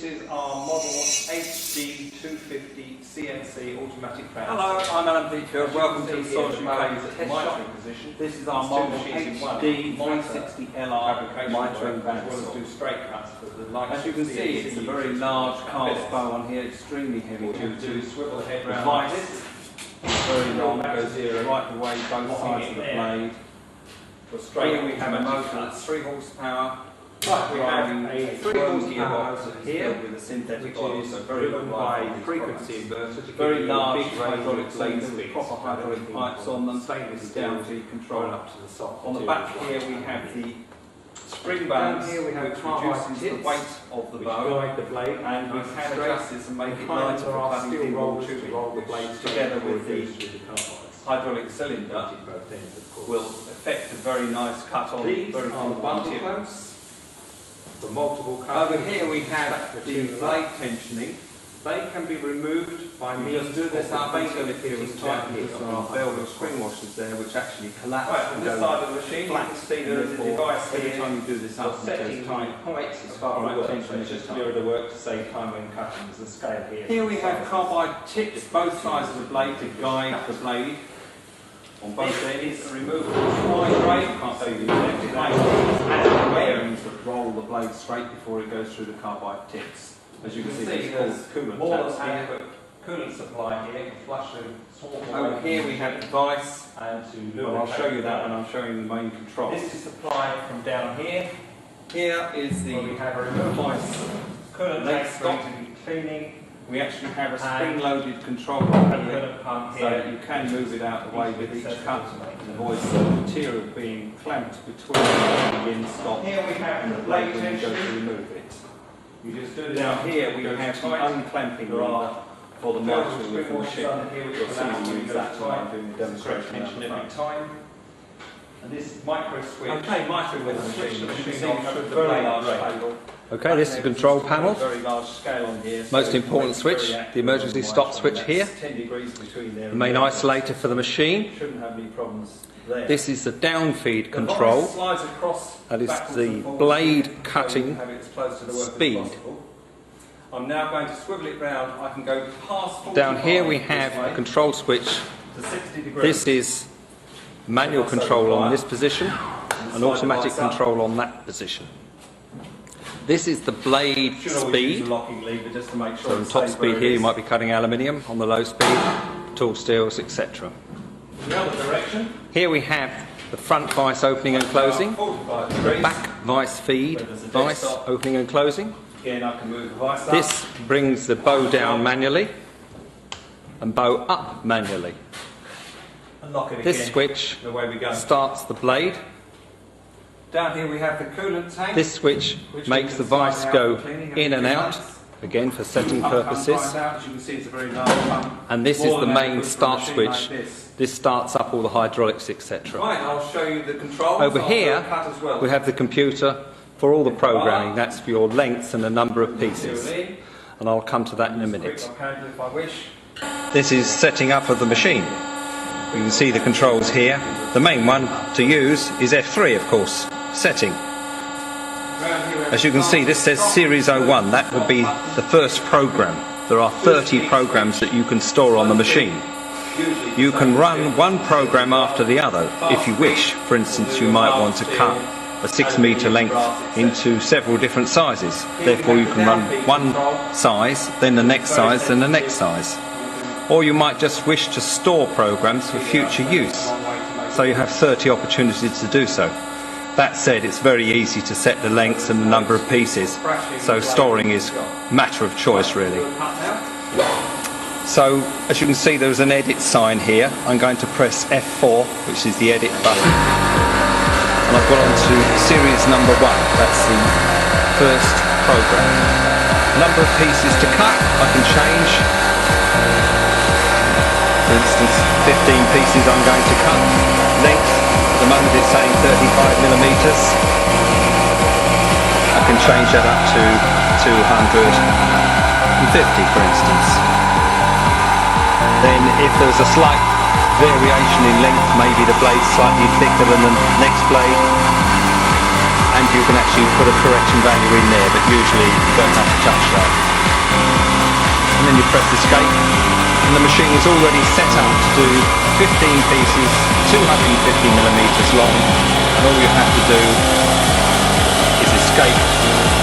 is our model HD360 CNC automatic fan. Hello, I'm Alan Beachfield. Welcome to the Source UK test shop. This is our model HD360LR mitering fan. As well as do straight cuts. As you can see, it's a very large cast bow on here, extremely heavy duty. Swivel the head round like this. Very long, goes here right away, both sides of the blade. Here we have a motor that's 3 horsepower. Right, we have driving a 3 horsepower horsepower here with a synthetic which oil, is so very driven good by by frequency inverter to very give you large a big hydraulic range blades of with speeds. proper hydraulic pipes on them, Stainless down steel to control. up to the soft On the material. back here we have the spring Down bands, here we have which carbide reduces the tips, weight of the which bow, guide the blade, and we can adjust this and make it behind lighter there for are cutting steel thin wall rollers to tubing, roll the which blades together with the carbides. hydraulic cylinder will effect a very nice cut on These very are thin bundle tip. clamps for multiple cuts. Over here we have the blade tensioning. They can be removed by means of this basically if it was tight here. There are velvet spring washers there which actually collapse. Right, on and this go side of the machine, you can see there is a device every here time you do this for up and it setting goes the tight. heights as far Right, as work, tension so it's is just tight. clear the work to save time when cutting. There's a scale here. Here we have carbide tips, both sides of the blade to guide the blade. On both ends, a removable slide brake, can't see the electric blade, and bearings that roll the blade straight before it goes through the carbide tips. As you can see, it's called coolant more taps than here. adequate coolant supply here to flush the small Over here we have the device, and to well, I'll show you that when I'm showing the main control. This is supplied from down here. Here is the Where we have a removable coolant tank for stop. to be cleaning. We actually have a And spring-loaded control And pump a here, coolant pump so here. that you can move it out of the way with each cut and avoid the material being clamped between the in stop Here we have and the the blade blade when you go to tension. remove it. You just do this. Down here we goes have the tight. unclamping There lever are for the velvet mitering spring of the washers machine. under here which You'll see allow me you use to that when I'm tight. doing the Correct demonstration tension at the every front. time. And this micro switch. Okay, mitering with the Switch machine. the As you can machine see, off we have a with the very blade large brake. cable. Okay, this is the control panel. Very large scale on here, Most so important it's switch, very accurate the emergency on stop mitering. switch That's here. 10 degrees between there The and main there. isolator for the machine. Shouldn't have any problems there. This is the downfeed The control. device slides across That is backwards the and forwards blade so you cutting have it as close to the work as speed. possible. I'm now going to swivel it round. I can go past 45 Down here we this have way a control switch. to 60 degrees. This is manual control on this position and automatic control on that position. This is the blade Should always use speed. a locking lever just to make sure So on it top stays where speed it here you is. might be cutting aluminium, on the low speed, tall steels, etc. The other direction. Here we have the front vice opening and closing, 45 the degrees. back vice feed, vice opening and closing. Again, I can move the vice up. This brings the bow down manually and bow up manually. And lock it This again. switch The way we go. starts the blade. Down here we have the coolant tank. This switch which makes we the can slide vice out go for cleaning in and every out, 3 months. again for setting Pump comes purposes. right out. As you can see, it's a very large pump. And this is More the than main adequate for a start machine switch. like this. This starts up all the hydraulics, etc. Right, I'll show you the controls. Over I'll here do a cut as well. we have the computer for all the programming. That's for your lengths and the number of pieces. And I'll come to that in a minute. Quick, I can do if I wish. This is setting up of the machine. You can see the controls here. The main one to use is F3, of course, setting. As you can see, this says Series 01. That would be the first program. There are 30 programs that you can store on the machine. You can run one program after the other if you wish. For instance, you might want to cut a 6 metre length into several different sizes. Therefore you can run one size, then the next size, then the next size. Or you might just wish to store programs for future use. So you have 30 opportunities to do so. That said, it's very easy to set the lengths and the number of pieces, so storing is a matter of choice really. So, as you can see, there's an edit sign here. I'm going to press F4, which is the edit button. And I've got on to series number 1. That's the first program. Number of pieces to cut, I can change. For instance, 15 pieces I'm going to cut. Length, at the moment it's saying 35 millimeters. I can change that up to 250, for instance. Then if there's a slight variation in length, maybe the blade's slightly thicker than the next blade, and you can actually put a correction value in there, but usually you don't have to touch that. And then you press escape, and the machine is already set up to do 15 pieces, 250 millimeters long, and all you have to do is escape